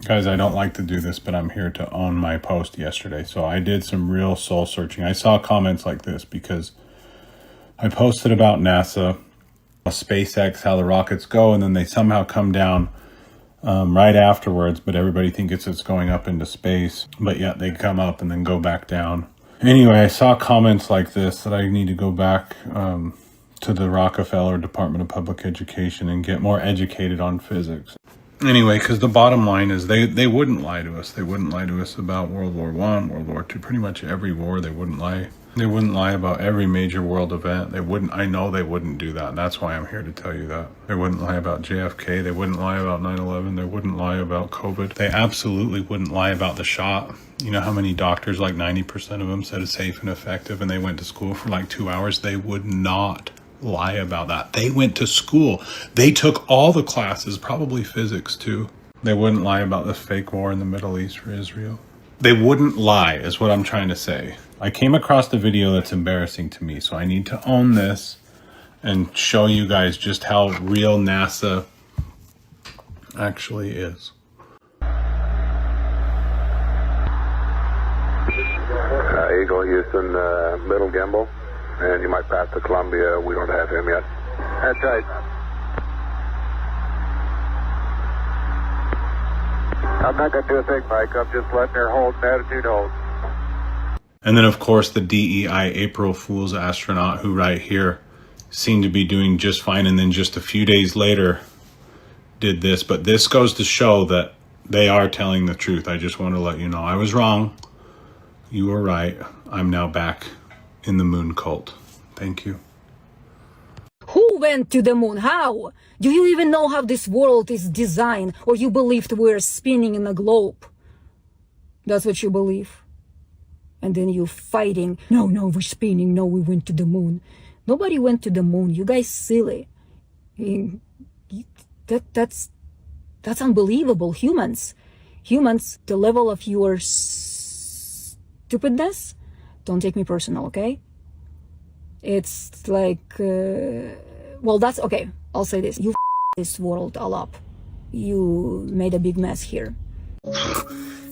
Guys, I don't like to do this, but I'm here to own my post yesterday. So I did some real soul searching. I saw comments like this because I posted about NASA, SpaceX, how the rockets go, and then they somehow come down right afterwards, but everybody thinks it's going up into space, but yet they come up and then go back down. Anyway, I saw comments like this that I need to go back to the Rockefeller Department of Public Education and get more educated on physics. Anyway, because the bottom line is they wouldn't lie to us. They wouldn't lie to us about World War I, World War II, pretty much every war. They wouldn't lie. They wouldn't lie about every major world event. They wouldn't. I know they wouldn't do that. And that's why I'm here to tell you that. They wouldn't lie about JFK. They wouldn't lie about 9/11. They wouldn't lie about COVID. They absolutely wouldn't lie about the shot. You know how many doctors, like 90% of them, said it's safe and effective, and they went to school for like 2 hours? They would not lie about that. They went to school. They took all the classes, probably physics too. They wouldn't lie about the fake war in the Middle East for Israel. They wouldn't lie, is what I'm trying to say. I came across the video that's embarrassing to me, so I need to own this and show you guys just how real NASA actually is. Eagle Houston, middle gimbal, and you might pass to Columbia. We don't have him yet. That's right. I'm not going to do a thing, Mike. I'm just letting her hold an attitude hold. And then, of course, the DEI April Fool's astronaut, who right here seemed to be doing just fine, and then just a few days later did this. But this goes to show that they are telling the truth. I just want to let you know I was wrong. You were right. I'm now back in the moon cult. Thank you. Who went to the moon? How? Do you even know how this world is designed? Or you believed we're spinning in a globe? That's what you believe. And then you're fighting. No, we're spinning. No, we went to the moon. Nobody went to the moon. You guys silly. That's unbelievable. Humans, the level of your stupidness, don't take me personal, okay? It's like, well, that's okay. I'll say this. You this world all up. You made a big mess here.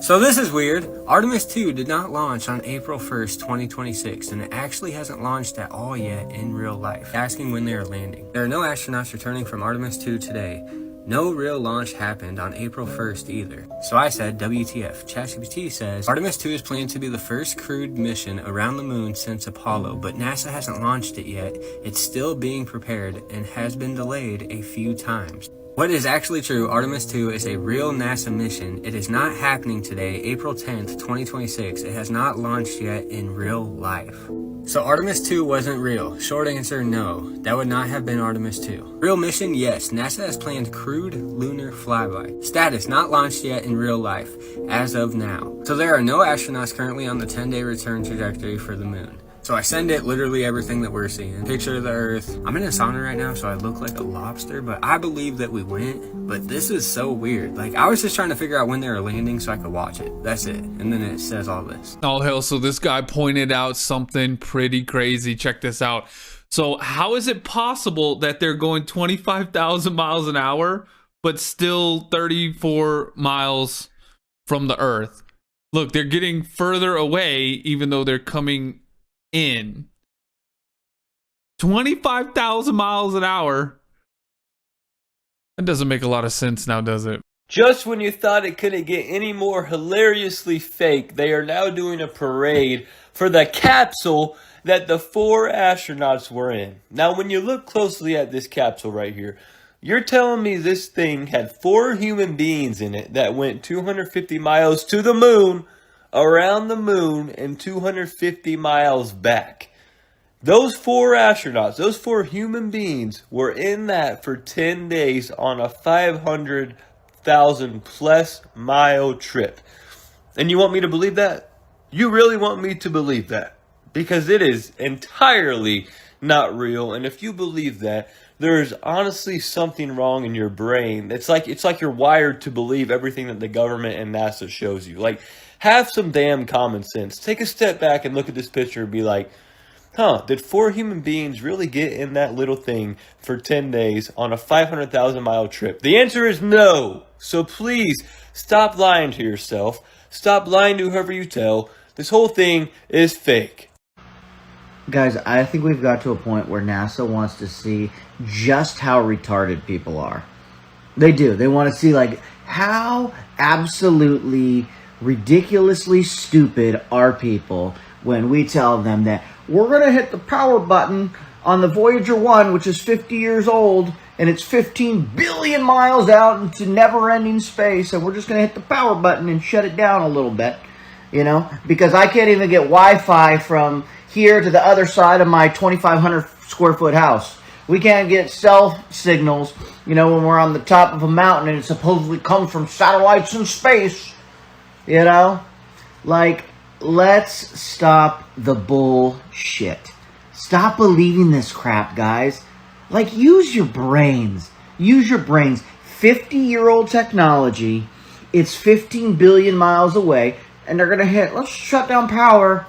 So this is weird. Artemis 2 did not launch on April 1st, 2026, and it actually hasn't launched at all yet in real life. Asking when they are landing. There are no astronauts returning from Artemis 2 today. No real launch happened on April 1st either. So I said, WTF. ChatGPT says, Artemis 2 is planned to be the first crewed mission around the moon since Apollo, but NASA hasn't launched it yet. It's still being prepared and has been delayed a few times. What is actually true, Artemis 2 is a real NASA mission. It is not happening today, April 10th, 2026. It has not launched yet in real life. So Artemis 2 wasn't real. Short answer, no. That would not have been Artemis 2. Real mission, yes. NASA has planned crewed lunar flyby. Status, not launched yet in real life, as of now. So there are no astronauts currently on the 10-day return trajectory for the moon. So I send it literally everything that we're seeing. Picture of the Earth. I'm in a sauna right now, so I look like a lobster, but I believe that we went. But this is so weird. Like, I was just trying to figure out when they were landing so I could watch it. That's it. And then it says all this. Oh, hell. So this guy pointed out something pretty crazy. Check this out. So how is it possible that they're going 25,000 miles an hour, but still 34 miles from the Earth? Look, they're getting further away, even though they're coming in 25,000 miles an hour. That doesn't make a lot of sense now, does it? Just when you thought it couldn't get any more hilariously fake, they are now doing a parade for the capsule that the 4 astronauts were in. Now, when you look closely at this capsule right here, you're telling me this thing had 4 human beings in it that went 250 miles to the moon, around the moon, and 250 miles back. Those 4 astronauts, those 4 human beings were in that for 10 days on a 500,000 plus mile trip. And you want me to believe that? You really want me to believe that? Because it is entirely not real. And if you believe that, there's honestly something wrong in your brain. It's like you're wired to believe everything that the government and NASA shows you. Like, have some damn common sense. Take a step back and look at this picture and be like, Did 4 human beings really get in that little thing for 10 days on a 500,000 mile trip? The answer is no. So please stop lying to yourself. Stop lying to whoever you tell. This whole thing is fake. Guys, I think we've got to a point where NASA wants to see just how retarded people are. They do. They want to see, like, how absolutely ridiculously stupid are people when we tell them that we're going to hit the power button on the Voyager 1, which is 50 years old, and it's 15 billion miles out into never-ending space, and we're just going to hit the power button and shut it down a little bit, you know? Because I can't even get Wi-Fi from here to the other side of my 2,500 square foot house. We can't get cell signals, you know, when we're on the top of a mountain and it supposedly comes from satellites in space, you know? Like, let's stop the bullshit. Stop believing this crap, guys. Like, use your brains. Use your brains. 50-year-old technology. It's 15 billion miles away, and they're going to hit, let's shut down power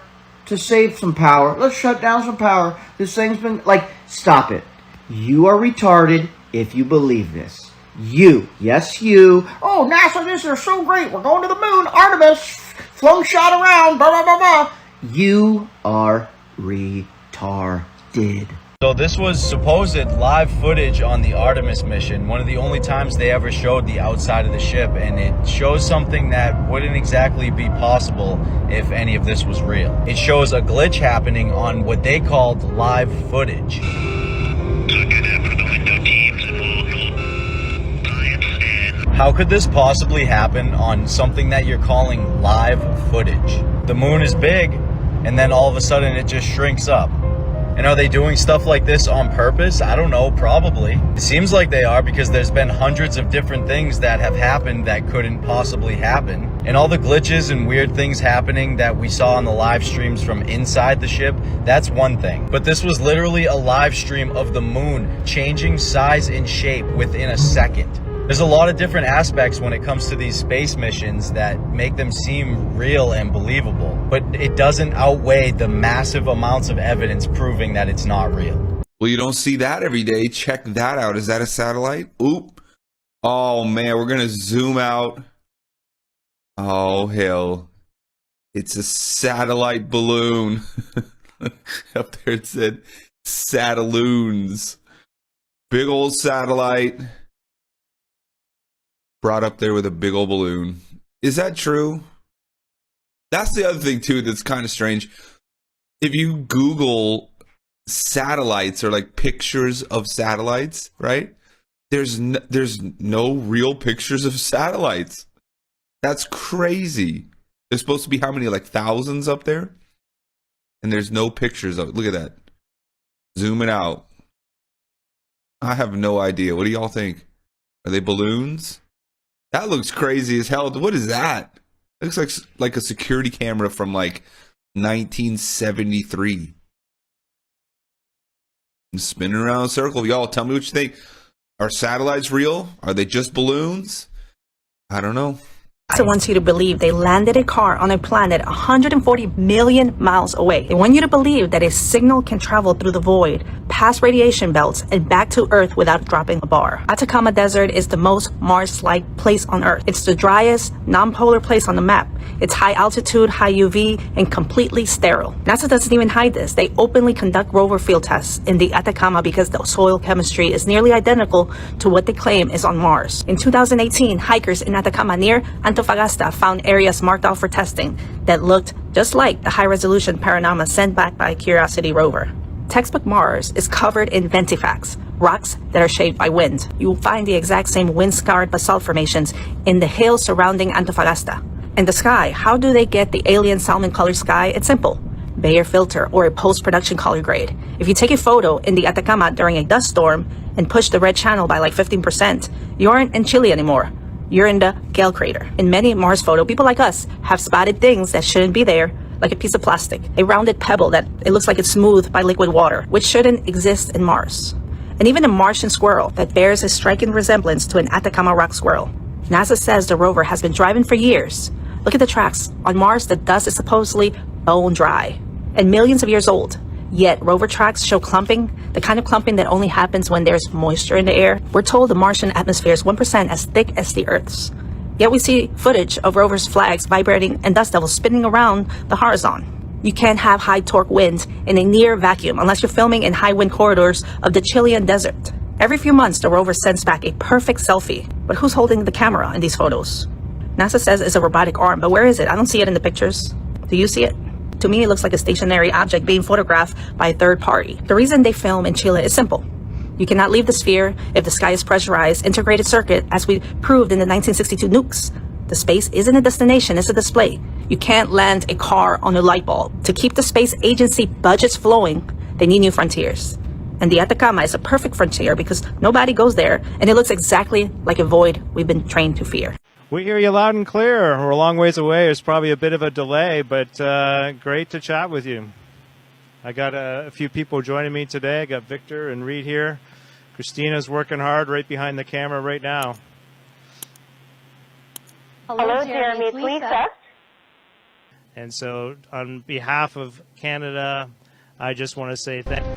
to save some power. Let's shut down some power. This thing's been, like, stop it. You are retarded if you believe this. You. Yes, you. Oh, NASA, this is so great. We're going to the moon. Artemis. Flung shot around. Blah, blah, blah, blah. You are retarded. So this was supposed live footage on the Artemis mission, one of the only times they ever showed the outside of the ship, and it shows something that wouldn't exactly be possible if any of this was real. It shows a glitch happening on what they called live footage. How could this possibly happen on something that you're calling live footage? The moon is big, and then all of a sudden it just shrinks up. And are they doing stuff like this on purpose? I don't know, probably. It seems like they are, because there's been hundreds of different things that have happened that couldn't possibly happen. And all the glitches and weird things happening that we saw on the live streams from inside the ship, that's one thing. But this was literally a live stream of the moon changing size and shape within a second. There's a lot of different aspects when it comes to these space missions that make them seem real and believable, but it doesn't outweigh the massive amounts of evidence proving that it's not real. Well, you don't see that every day. Check that out. Is that a satellite? Oop. Oh, man, we're going to zoom out. Oh, hell. It's a satellite balloon. Up there it said Sataloons. Big old satellite. Brought up there with a big old balloon. Is that true? That's the other thing too that's kind of strange. If you Google satellites or like pictures of satellites, right? There's no real pictures of satellites. That's crazy. There's supposed to be how many, like thousands up there? And there's no pictures of it. Look at that. Zoom it out. I have no idea. What do y'all think? Are they balloons? That looks crazy as hell. What is that? It looks like a security camera from like 1973. I'm spinning around in a circle. Y'all tell me what you think. Are satellites real? Are they just balloons? I don't know. NASA wants you to believe they landed a car on a planet 140 million miles away. They want you to believe that a signal can travel through the void, past radiation belts, and back to Earth without dropping a bar. Atacama Desert is the most Mars-like place on Earth. It's the driest, non-polar place on the map. It's high altitude, high UV, and completely sterile. NASA doesn't even hide this. They openly conduct rover field tests in the Atacama because the soil chemistry is nearly identical to what they claim is on Mars. In 2018, hikers in Atacama near Antofagasta found areas marked out for testing that looked just like the high-resolution panorama sent back by Curiosity rover. Textbook Mars is covered in ventifacts, rocks that are shaped by wind. You will find the exact same wind-scarred basalt formations in the hills surrounding Antofagasta. In the sky, how do they get the alien salmon-colored sky? It's simple. Bayer filter or a post-production color grade. If you take a photo in the Atacama during a dust storm and push the red channel by like 15%, you aren't in Chile anymore. You're in the Gale crater. In many Mars photos, people like us have spotted things that shouldn't be there, like a piece of plastic, a rounded pebble that it looks like it's smoothed by liquid water, which shouldn't exist in Mars. And even a Martian squirrel that bears a striking resemblance to an Atacama rock squirrel. NASA says the rover has been driving for years. Look at the tracks. On Mars, the dust is supposedly bone dry and millions of years old. Yet rover tracks show clumping, the kind of clumping that only happens when there's moisture in the air. We're told the Martian atmosphere is 1% as thick as the Earth's. Yet we see footage of rovers' flags vibrating and dust devils spinning around the horizon. You can't have high torque winds in a near vacuum unless you're filming in high wind corridors of the Chilean desert. Every few months, the rover sends back a perfect selfie. But who's holding the camera in these photos? NASA says it's a robotic arm, but where is it? I don't see it in the pictures. Do you see it? To me, it looks like a stationary object being photographed by a third party. The reason they film in Chile is simple. You cannot leave the sphere if the sky is pressurized, integrated circuit, as we proved in the 1962 nukes. The space isn't a destination, it's a display. You can't land a car on a light bulb. To keep the space agency budgets flowing, they need new frontiers. And the Atacama is a perfect frontier because nobody goes there, and it looks exactly like a void we've been trained to fear. We hear you loud and clear. We're a long ways away. There's probably a bit of a delay, but great to chat with you. I got a few people joining me today. I got Victor and Reed here. Christina's working hard right behind the camera right now. Hello, Jeremy. It's Lisa. And so on behalf of Canada, I just want to say thank you.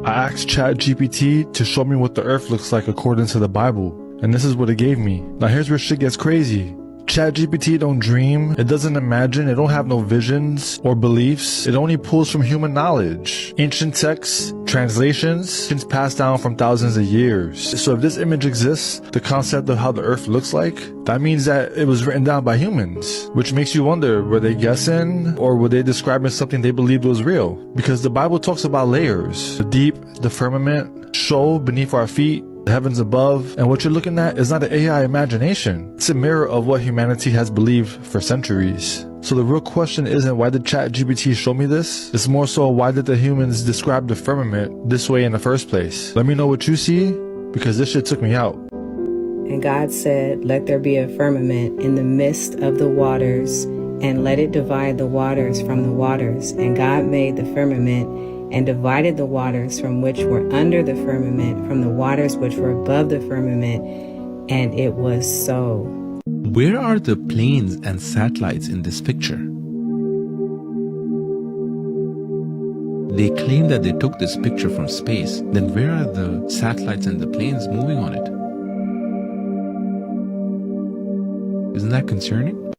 I asked ChatGPT to show me what the earth looks like according to the Bible, and this is what it gave me. Now here's where shit gets crazy. ChatGPT don't dream, it doesn't imagine, it don't have no visions or beliefs. It only pulls from human knowledge, ancient texts, translations, things passed down from thousands of years. So if this image exists, the concept of how the earth looks like, that means that it was written down by humans, which makes you wonder, were they guessing or were they describing something they believed was real? Because the Bible talks about layers, the deep, the firmament, shoal beneath our feet, the heavens above, and what you're looking at is not an AI imagination. It's a mirror of what humanity has believed for centuries. So the real question isn't why did ChatGPT show me this? It's more so why did the humans describe the firmament this way in the first place? Let me know what you see, because this shit took me out. And God said, "Let there be a firmament in the midst of the waters, and let it divide the waters from the waters. And God made the firmament and divided the waters from which were under the firmament from the waters which were above the firmament, and it was so." Where are the planes and satellites in this picture? They claim that they took this picture from space. Then where are the satellites and the planes moving on it? Isn't that concerning?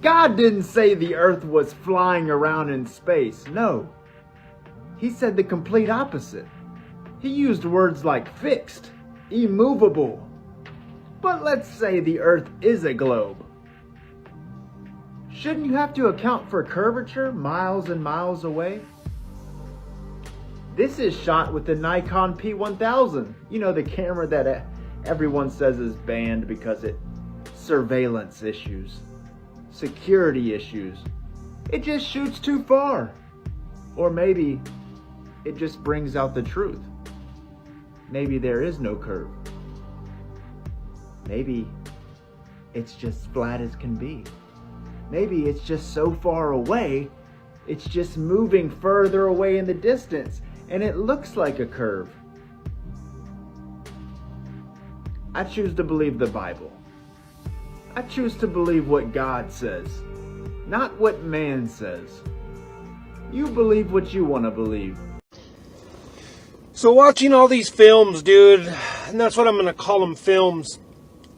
God didn't say the earth was flying around in space, no. He said the complete opposite. He used words like fixed, immovable. But let's say the earth is a globe. Shouldn't you have to account for curvature miles and miles away? This is shot with the Nikon P1000. You know, the camera that everyone says is banned because it surveillance issues, security issues. It just shoots too far. Or maybe it just brings out the truth. Maybe there is no curve. Maybe it's just flat as can be. Maybe it's just so far away, it's just moving further away in the distance, and it looks like a curve. I choose to believe the Bible. I choose to believe what God says, not what man says. You believe what you want to believe. So watching all these films, dude, and that's what I'm going to call them, films,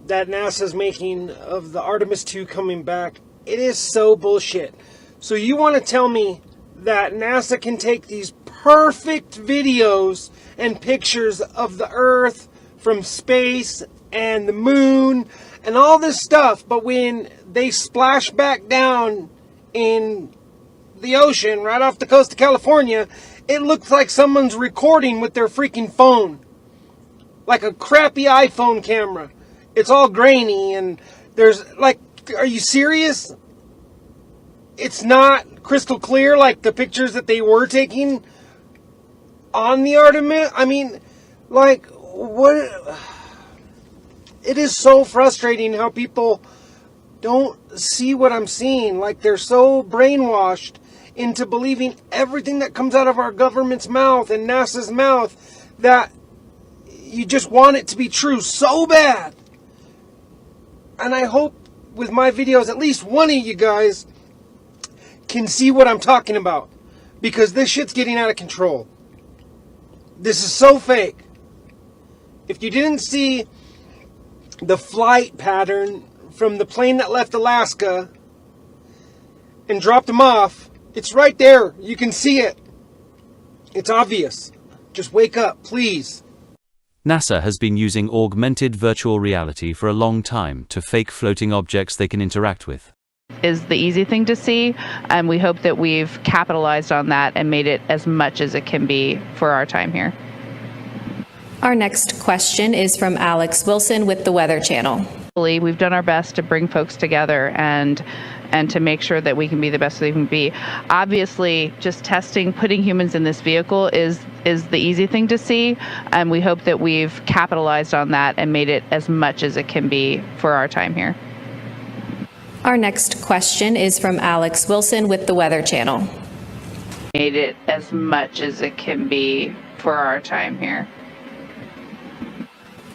that NASA's making of the Artemis 2 coming back, it is so bullshit. So you want to tell me that NASA can take these perfect videos and pictures of the Earth from space and the moon and all this stuff, but when they splash back down in the ocean right off the coast of California, it looks like someone's recording with their freaking phone. Like a crappy iPhone camera. It's all grainy and there's like, are you serious? It's not crystal clear like the pictures that they were taking on the Artemis. I mean, like, what? It is so frustrating how people don't see what I'm seeing. Like, they're so brainwashed into believing everything that comes out of our government's mouth and NASA's mouth that you just want it to be true so bad. And I hope with my videos, at least one of you guys can see what I'm talking about. Because this shit's getting out of control. This is so fake. If you didn't see the flight pattern from the plane that left Alaska and dropped them off, it's right there. You can see it. It's obvious. Just wake up, please. NASA has been using augmented virtual reality for a long time to fake floating objects they can interact with. Is the easy thing to see, and we hope that we've capitalized on that and made it as much as it can be for our time here. Our next question is from Alex Wilson with the Weather Channel. We've done our best to bring folks together and to make sure that we can be the best we can be. Obviously, just testing, putting humans in this vehicle is the easy thing to see, and we hope that we've capitalized on that and made it as much as it can be for our time here. Our next question is from Alex Wilson with the Weather Channel. Made it as much as it can be for our time here.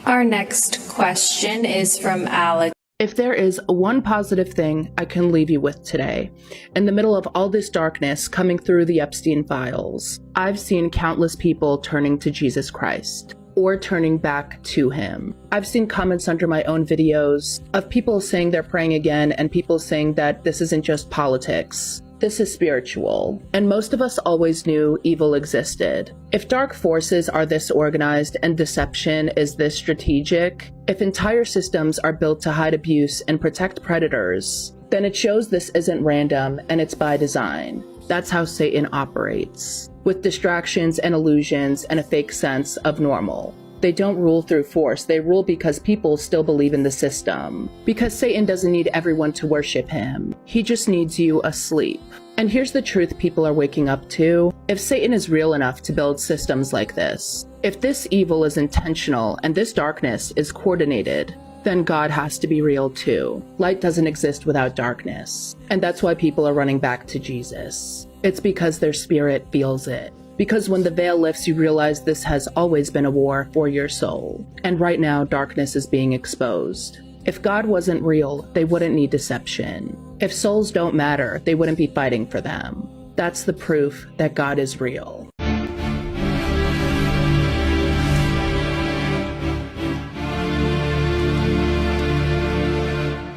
Our next question is from Alex. If there is one positive thing I can leave you with today, in the middle of all this darkness coming through the Epstein files, I've seen countless people turning to Jesus Christ or turning back to him. I've seen comments under my own videos of people saying they're praying again and people saying that this isn't just politics. This is spiritual, and most of us always knew evil existed. If dark forces are this organized and deception is this strategic, if entire systems are built to hide abuse and protect predators, then it shows this isn't random and it's by design. That's how Satan operates, with distractions and illusions and a fake sense of normal. They don't rule through force, they rule because people still believe in the system. Because Satan doesn't need everyone to worship him, he just needs you asleep. And here's the truth people are waking up to. If Satan is real enough to build systems like this, if this evil is intentional and this darkness is coordinated, then God has to be real too. Light doesn't exist without darkness. And that's why people are running back to Jesus. It's because their spirit feels it. Because when the veil lifts, you realize this has always been a war for your soul. And right now, darkness is being exposed. If God wasn't real, they wouldn't need deception. If souls don't matter, they wouldn't be fighting for them. That's the proof that God is real.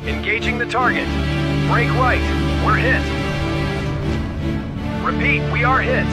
Engaging the target. Break right. We're hit. Repeat, we are hit.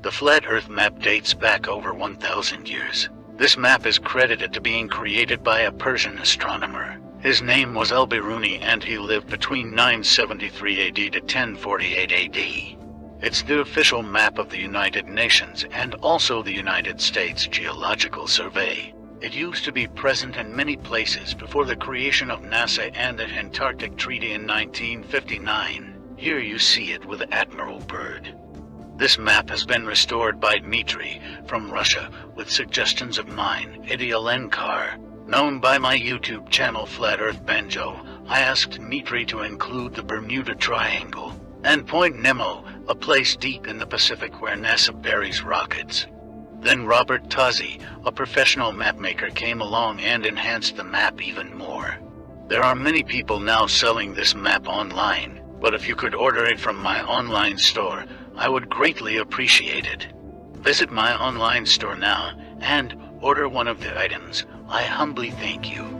The flat Earth map dates back over 1,000 years. This map is credited to being created by a Persian astronomer. His name was Al-Biruni, and he lived between 973 AD to 1048 AD. It's the official map of the United Nations and also the United States Geological Survey. It used to be present in many places before the creation of NASA and the Antarctic Treaty in 1959. Here you see it with Admiral Byrd. This map has been restored by Dmitry from Russia with suggestions of mine, Eddie Alenkar. Known by my YouTube channel Flat Earth Banjo, I asked Dmitry to include the Bermuda Triangle and Point Nemo, a place deep in the Pacific where NASA buries rockets. Then Robert Tozzi, a professional mapmaker, came along and enhanced the map even more. There are many people now selling this map online, but if you could order it from my online store, I would greatly appreciate it. Visit my online store now and order one of the items. I humbly thank you.